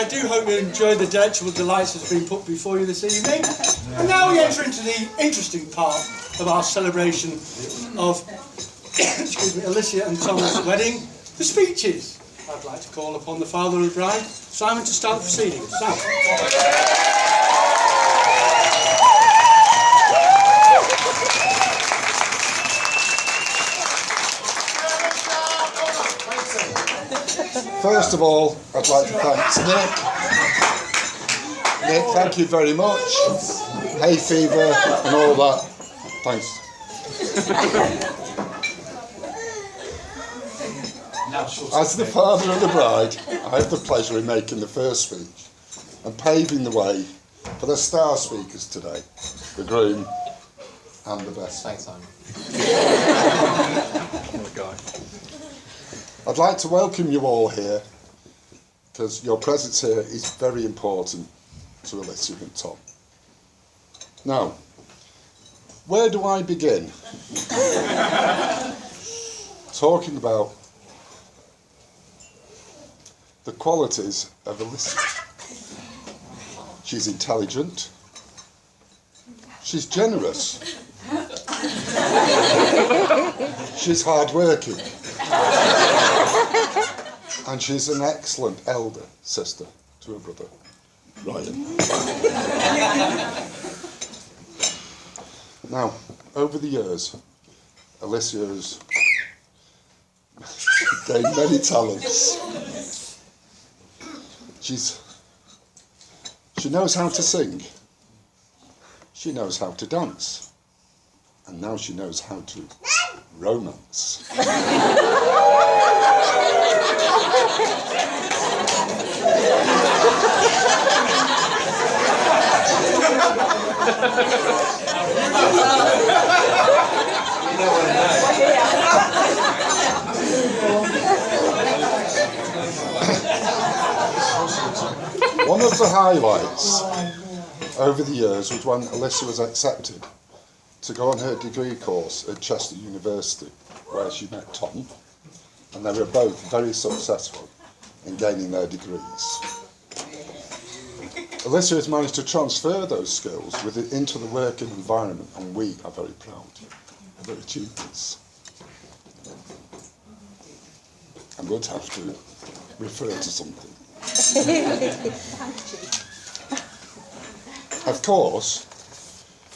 I do hope you enjoyed the delectable delights that's been put before you this evening. And now we enter into the interesting part of our celebration of excuse me, Alicia and Tom's wedding, the speeches. I'd like to call upon the father of the bride, Simon, to start the proceedings. Simon. First of all, I'd like to thank Nick. Nick, thank you very much. Hay fever and all that. Thanks. As the father of the bride, I have the pleasure in making the first speech and paving the way for the star speakers today, the groom and the best. Thanks, Simon. Oh, God. I'd like to welcome you all here because your presence here is very important to Alicia and Tom. Now, where do I begin? Talking about the qualities of Alicia. She's intelligent. She's generous. She's hardworking. And she's an excellent elder sister to her brother, Ryan. Now, over the years, Alicia has gained many talents. She knows how to sing. She knows how to dance. And now she knows how to romance. One of the highlights over the years was when Alicia was accepted to go on her degree course at Chester University, where she met Tom, and they were both very successful in gaining their degrees. Alicia has managed to transfer those skills into the working environment, and we are very proud of her achievements. I'm going to have to refer to something. Of course,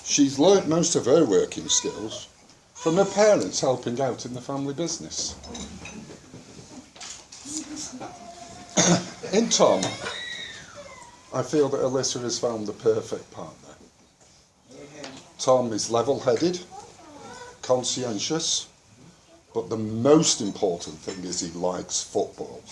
she's learnt most of her working skills from her parents helping out in the family business. In Tom, I feel that Alicia has found the perfect partner. Tom is level-headed, conscientious, but the most important thing is he likes football.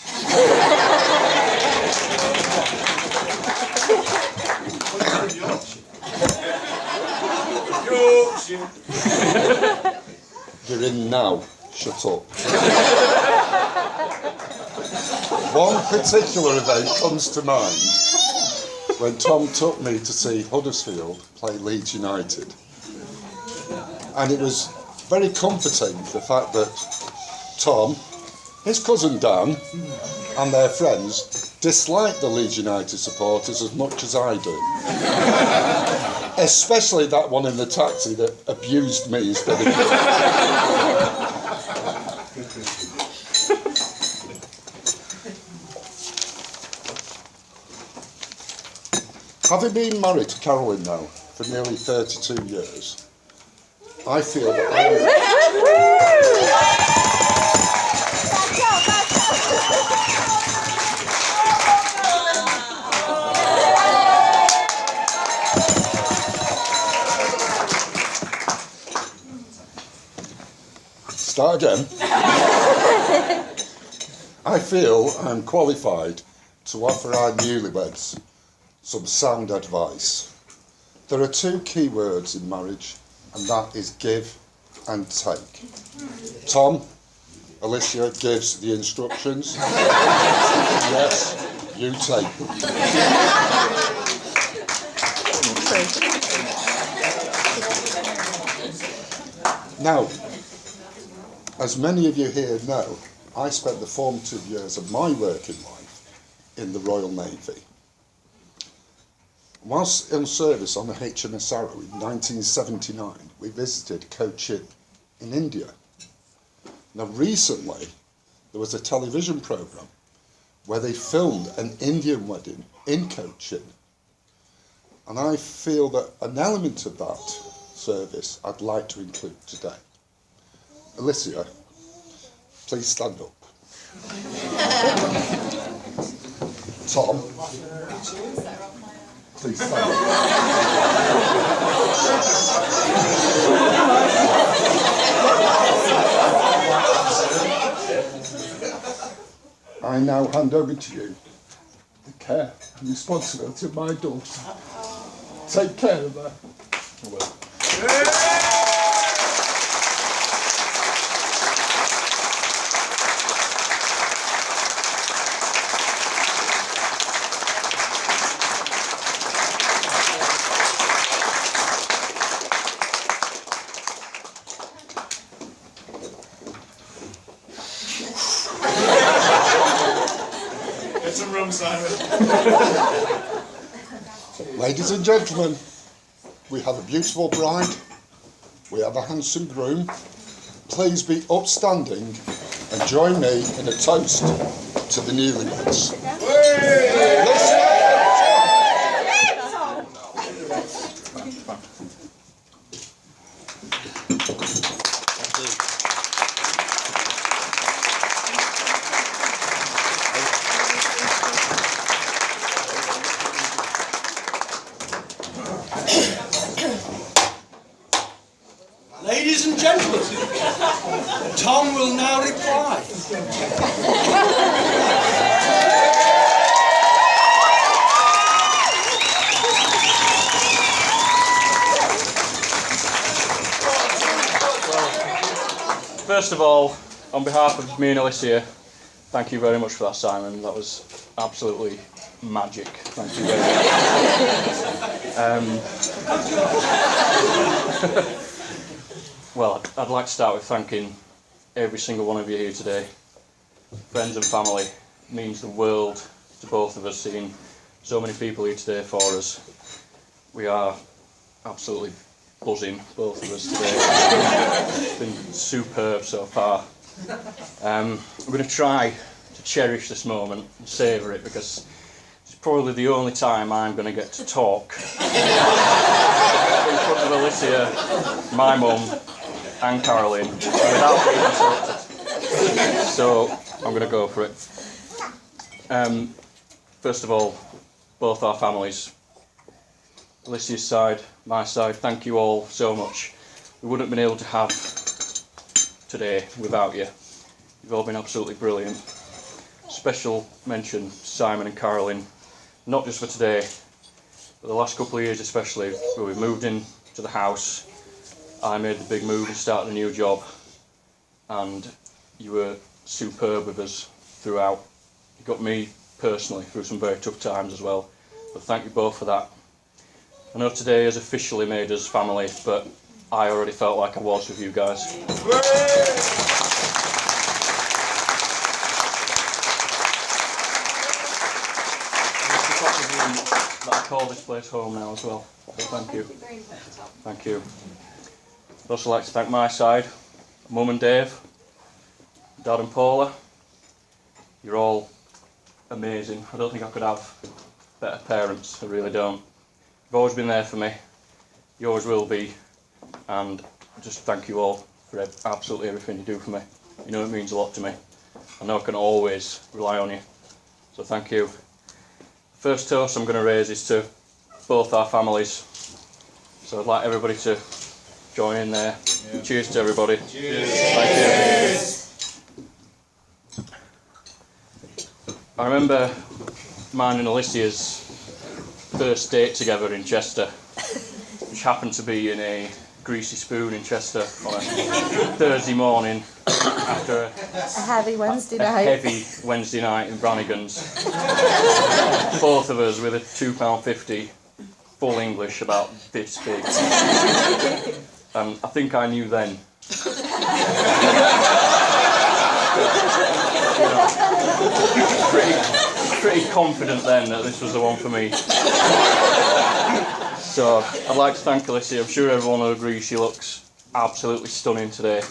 You're in now. Shut up. One particular event comes to mind when Tom took me to see Huddersfield play Leeds United. And it was very comforting, the fact that Tom, his cousin Dan, and their friends dislike the Leeds United supporters as much as I do. Especially that one in the taxi that abused me instead of... Having been married to Carolyn now for nearly 32 years, I feel that Start again. I feel I'm qualified to offer our newlyweds some sound advice. There are two key words in marriage, and that is give and take. Tom, Alicia gives the instructions. Yes, you take them. Now, as many of you here know, I spent the formative years of my working life in the Royal Navy. Whilst in service on the HMS Arrow in 1979, we visited Cochin in India. Now recently, there was a television programme where they filmed an Indian wedding in Cochin, and I feel that an element of that service I'd like to include today. Alicia, please stand up. Tom, please stand up. I now hand over to you the care and responsibility of my daughter. Take care of her. I will. Get some room, Simon. Ladies and gentlemen, we have a beautiful bride, we have a handsome groom. Please be upstanding and join me in a toast to the newlyweds. Ladies and gentlemen, Tom will now reply. First of all, on behalf of me and Alicia, thank you very much for that, Simon. That was absolutely magic. Thank you very much. Well, I'd like to start with thanking every single one of you here today. Friends and family, it means the world to both of us seeing so many people here today for us. We are absolutely buzzing, both of us today. It's been superb so far. I'm going to try to cherish this moment and savour it, because it's probably the only time I'm going to get to talk in front of Alicia, my mum, and Caroline without being interrupted. So I'm going to go for it. First of all, both our families, Alicia's side, my side, thank you all so much. We wouldn't have been able to have today without you. You've all been absolutely brilliant. Special mention Simon and Caroline, not just for today, but the last couple of years especially, where we moved into the house. I made the big move and started a new job, and you were superb with us throughout. You got me personally through some very tough times as well, but thank you both for that. I know today has officially made us family, but I already felt like I was with you guys. That I call this place home now as well, so thank you. Thank you. I'd also like to thank my side, Mum and Dave, Dad and Paula. You're all amazing. I don't think I could have better parents, I really don't. You've always been there for me, you always will be, and just thank you all for absolutely everything you do for me. You know it means a lot to me. I know I can always rely on you, so thank you. The first toast I'm going to raise is to both our families, so I'd like everybody to join in there. Yeah. Cheers to everybody. Cheers. Thank you. I remember mine and Alicia's first date together in Chester, which happened to be in a Greasy Spoon in Chester on a Thursday morning after a heavy Wednesday night. Heavy Wednesday night in Brannigan's. Both of us with a £2.50 full English about this big. And I think I knew then. pretty confident then that this was the one for me. So I'd like to thank Alicia. I'm sure everyone will agree she looks absolutely stunning today.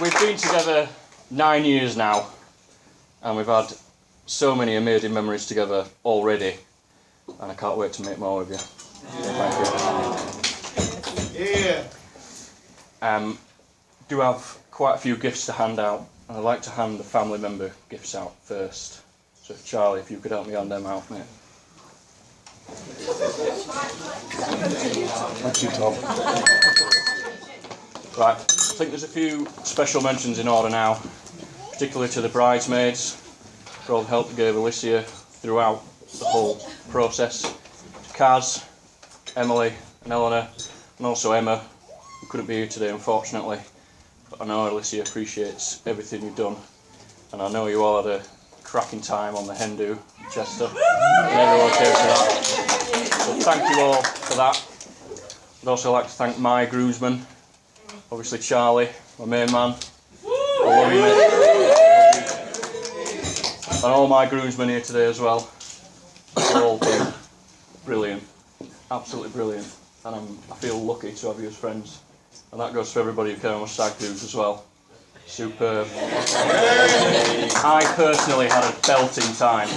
We've been together 9 years now, and we've had so many amazing memories together already, and I can't wait to make more with you. Thank you. Do have quite a few gifts to hand out, and I'd like to hand the family member gifts out first. So Charlie, if you could help me hand them out, mate. Thank you, Tom. Right, I think there's a few special mentions in order now, particularly to the bridesmaids for all the help they gave Alicia throughout the whole process. To Kaz, Emily and Eleanor, and also Emma, who couldn't be here today unfortunately. But I know Alicia appreciates everything you've done, and I know you all had a cracking time on the hen do in Chester, and everyone came to that. So thank you all for that. I'd also like to thank my groomsmen, obviously Charlie, my main man. I love you, mate. And all my groomsmen here today as well. They've all been brilliant, absolutely brilliant. And I feel lucky to have you as friends. And that goes for everybody who came on my stag do's as well. Superb. I personally had a belting time.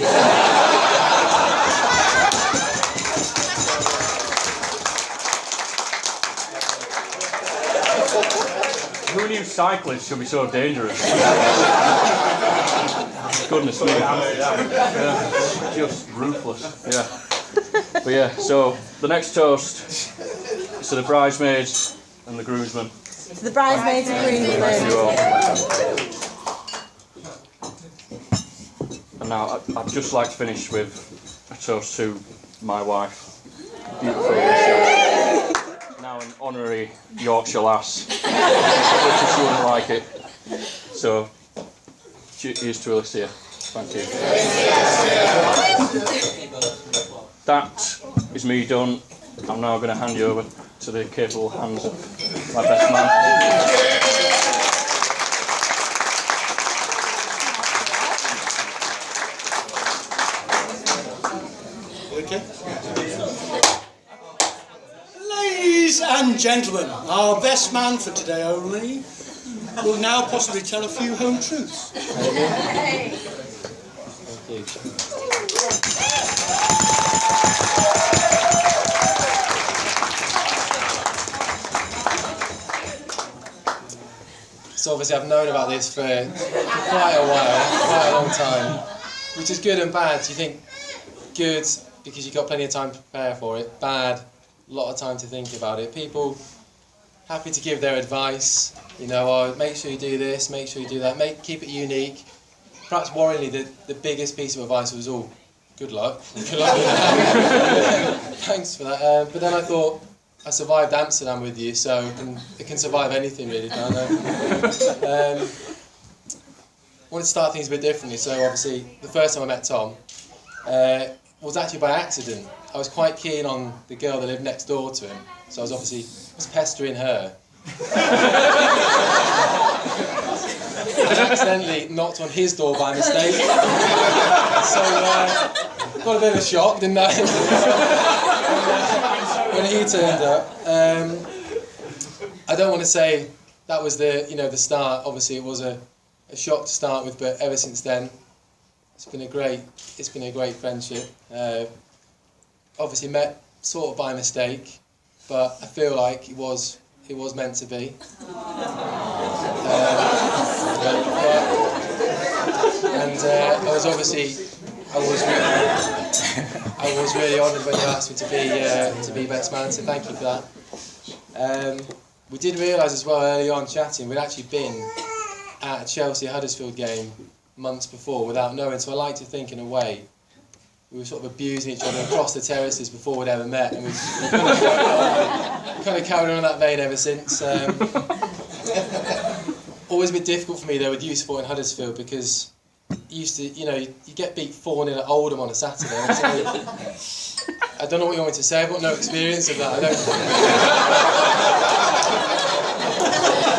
Who knew cyclists could be so dangerous? Goodness me. Yeah. Just ruthless. Yeah. But yeah, so the next toast is to the bridesmaids and the groomsmen. To the bridesmaids and groomsmen. Thank you all. And now I'd just like to finish with a toast to my wife, beautiful Alicia. Now an honorary Yorkshire lass. She wouldn't like it. So, cheers to Alicia. Thank you. That is me done. I'm now going to hand you over to the capable hands of my best man. Okay. Ladies and gentlemen, our best man for today only will now possibly tell a few home truths. So obviously I've known about this for quite a while, quite a long time, which is good and bad. You think good because you've got plenty of time to prepare for it, bad, a lot of time to think about it. People happy to give their advice, you know, oh, make sure you do this, make sure you do that, keep it unique. Perhaps worryingly, the biggest piece of advice was, oh, good luck. Good luck with that. Thanks for that. But then I thought, I survived Amsterdam with you, so I can survive anything really, can't I? Wanted to start things a bit differently, so obviously the first time I met Tom was actually by accident. I was quite keen on the girl that lived next door to him, so I was obviously pestering her. I accidentally knocked on his door by mistake, so got a bit of a shock, didn't I? When he turned up. I don't want to say that was the start. Obviously, it was a shock to start with, but ever since then, it's been a great friendship. Obviously met sort of by mistake, but I feel like it was meant to be. I was really honoured when you asked me to be best man, so thank you for that. We did realise as well early on chatting, we'd actually been at a Chelsea-Huddersfield game months before without knowing, so I like to think in a way we were sort of abusing each other across the terraces before we'd ever met, and we've kind of carried on in that vein ever since. Always a bit difficult for me though with youth sport in Huddersfield because you get beat 4-0 at Oldham on a Saturday. So I don't know what you want me to say, I've got no experience of that.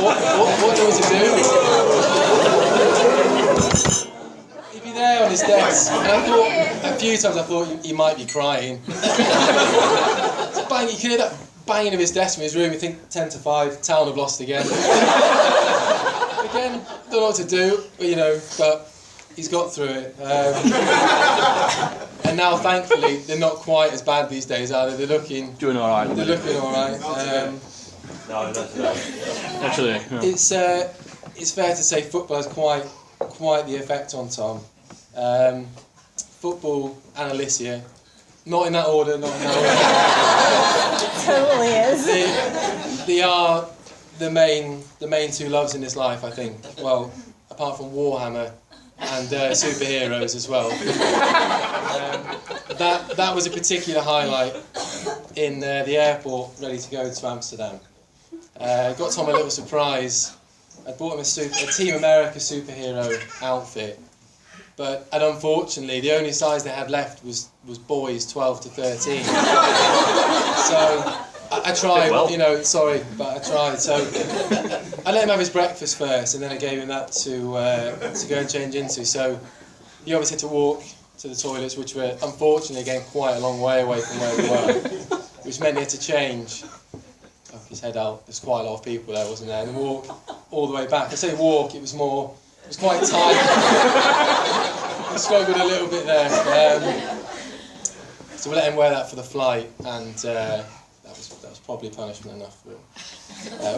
what do you want to do? He'd be there on his desk, and I thought, a few times I thought he might be crying. So bang, you could hear that banging of his desk in his room. You think 10 to 5, Town have lost again. Again, don't know what to do, but he's got through it. And now, thankfully, they're not quite as bad these days, are they? They're looking Doing all right. They're looking all right. Actually, yeah. It's fair to say football has quite the effect on Tom. Football and Alicia, not in that order, Totally is. They are the main two loves in his life, I think. Well, apart from Warhammer and superheroes as well. That was a particular highlight in the airport, ready to go to Amsterdam. Got Tom a little surprise. I bought him a Team America superhero outfit, and unfortunately the only size they had left was boys 12 to 13. So I tried, sorry, but I tried. So I let him have his breakfast first, and then I gave him that to go and change into. So he obviously had to walk to the toilets, which were unfortunately again quite a long way away from where we were, which meant he had to change. His head out. There's quite a lot of people there, wasn't there? And walk all the way back. I say walk. It was quite tight. I struggled a little bit there. So we let him wear that for the flight, and that was probably punishment enough for him.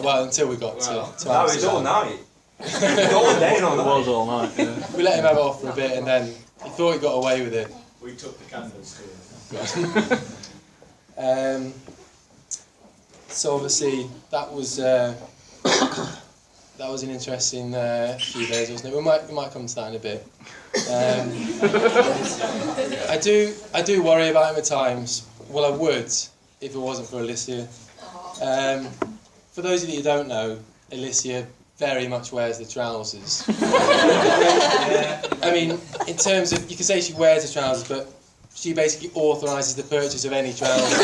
Well, until we got to Amsterdam. That was all night. All day and all It night. was all night. Yeah. We let him have it off for a bit, and then he thought he got away with it. We took the candles to So obviously that was an interesting few days, wasn't it? We might come to that in a bit. I do worry about him at times. Well, I would if it wasn't for Alicia. For those of you who don't know, Alicia very much wears the trousers. I mean, in terms of, you can say she wears the trousers, but she basically authorises the purchase of any trousers.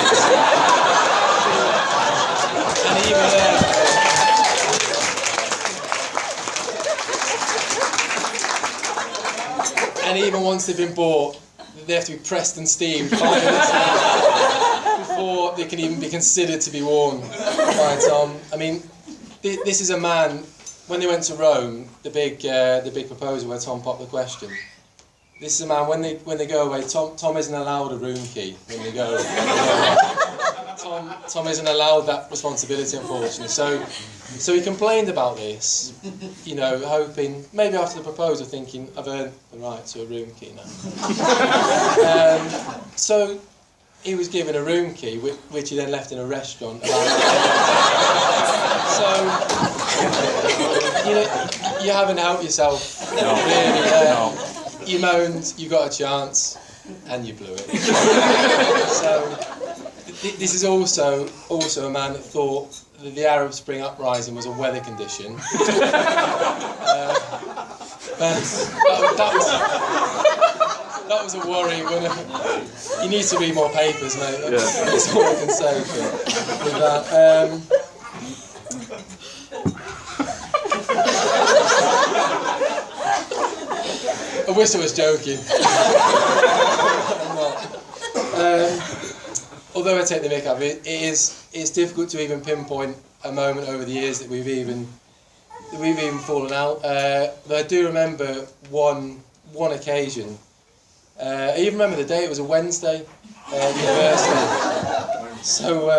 And even once they've been bought, they have to be pressed and steamed 5 minutes before they can even be considered to be worn by Tom. I mean, this is a man. When they went to Rome, the big proposal where Tom popped the question. This is a man. When they go away, Tom isn't allowed a room key when they go away. Tom isn't allowed that responsibility, unfortunately. So he complained about this, hoping, maybe after the proposal, thinking, I've earned the right to a room key now. So he was given a room key, which he then left in a restaurant. So, you haven't helped yourself, really. No. You moaned, you got a chance, and you blew it. So, this is also a man that thought that the Arab Spring uprising was a weather condition. That was a worry. You need to read more papers, mate. That's all I can say with that. I wish I was joking. I'm not. Although I take the mick out of it, it's difficult to even pinpoint a moment over the years that we've even fallen out. But I do remember one occasion. I even remember the day. It was a Wednesday, university. So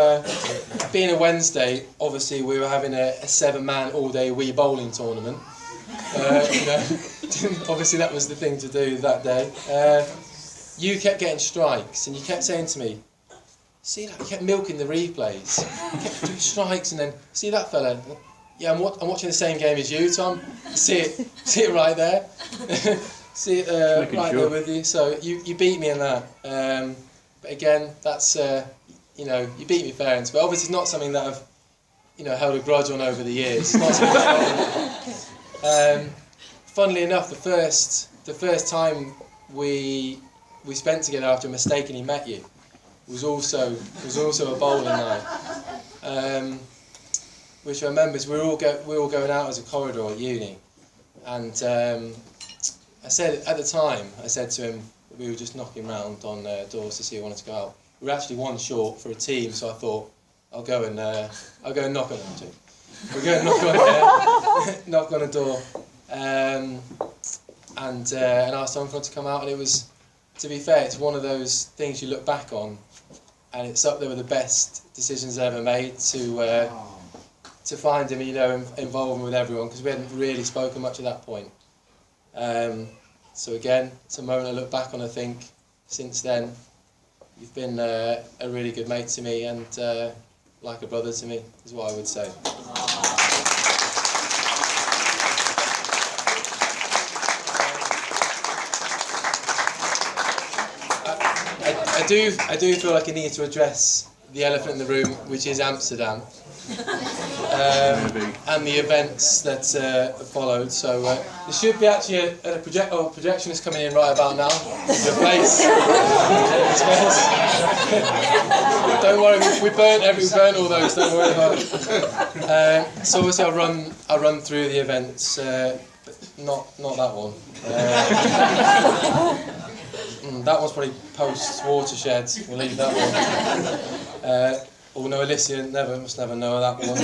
being a Wednesday, obviously we were having a 7-man all-day wee bowling tournament. Obviously that was the thing to do that day. You kept getting strikes, and you kept saying to me, see that? You kept milking the replays. You kept doing strikes, and then, see that fella? Yeah, I'm watching the same game as you, Tom. See it right there. See it right there with you. So you beat me in that. But again, that's you beat me fair, but obviously it's not something that I've held a grudge on over the years. It's not something funnily enough, the first time we spent together after I mistakenly met you was also a bowling night. which I remember is we were all going out as a corridor at uni, and I said at the time, I said to him, we were just knocking round on doors to see who wanted to go out. We were actually one short for a team, so I thought I'll go and knock on them too. We're going to knock on a door, and asked someone to come out, and it was, to be fair, it's one of those things you look back on, and it's up there with the best decisions I ever made to find him, you know, involving with everyone, because we hadn't really spoken much at that point. So again, it's a moment I look back on. I think since then, you've been a really good mate to me, and like a brother to me, is what I would say. I do feel like I need to address the elephant in the room, which is Amsterdam, and the events that followed. So there should be actually a projectionist coming in right about now. Your face. Don't worry, we burnt all those. Don't worry about it. So obviously I'll run through the events, but not that one. That one's probably post-watershed. We'll leave that one. Oh no, Alicia must never know that one.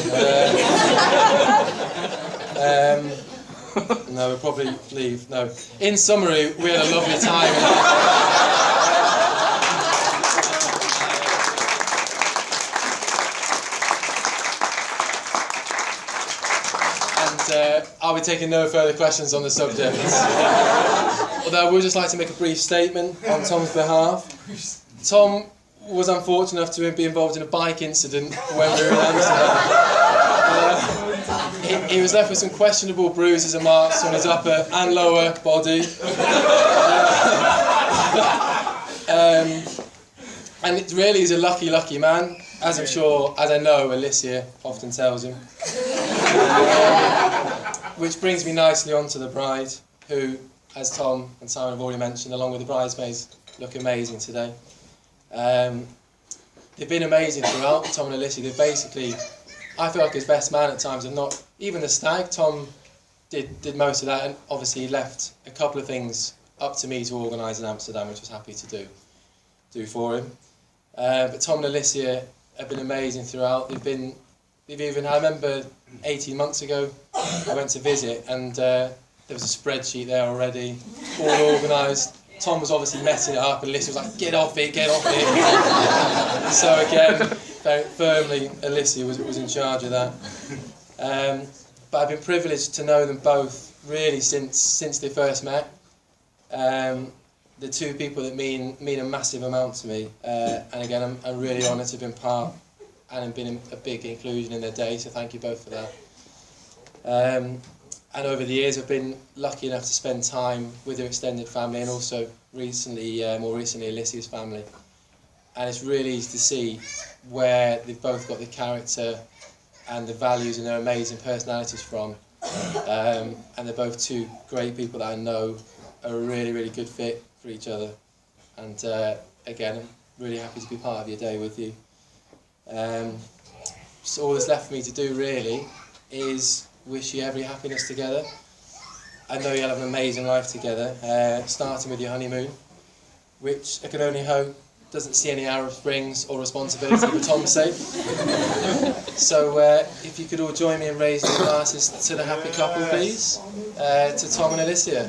No, we'll probably leave. No. In summary, we had a lovely time. And I'll be taking no further questions on the subject. Although I would just like to make a brief statement on Tom's behalf. Tom was unfortunate enough to be involved in a bike incident when we were in Amsterdam. He was left with some questionable bruises and marks on his upper and lower body. And it really is a lucky man, as I know Alicia often tells him. Which brings me nicely on to the bride, who, as Tom and Simon have already mentioned, along with the bridesmaids, look amazing today. They've been amazing throughout, Tom and Alicia. They've basically, I feel like his best man at times, and not even the stag. Tom did most of that, and obviously he left a couple of things up to me to organise in Amsterdam, which I was happy to do for him. But Tom and Alicia have been amazing throughout. I remember 18 months ago, I went to visit, and there was a spreadsheet there already, all organised. Tom was obviously messing it up, and Alicia was like, get off it. So again, very firmly, Alicia was in charge of that. But I've been privileged to know them both really since they first met. The two people that mean a massive amount to me, and again, I'm really honoured to have been part and been a big inclusion in their day, so thank you both for that. And over the years, I've been lucky enough to spend time with their extended family, and also more recently, Alicia's family. And it's really easy to see where they've both got the character and the values and their amazing personalities from. And they're both two great people that I know are a really, really good fit for each other. And again, I'm really happy to be part of your day with you. So all that's left for me to do really is wish you every happiness together. I know you'll have an amazing life together, starting with your honeymoon, which I can only hope doesn't see any Arab Springs or responsibility for Tom's sake. So if you could all join me in raising your glasses to the happy couple, please, to Tom and Alicia.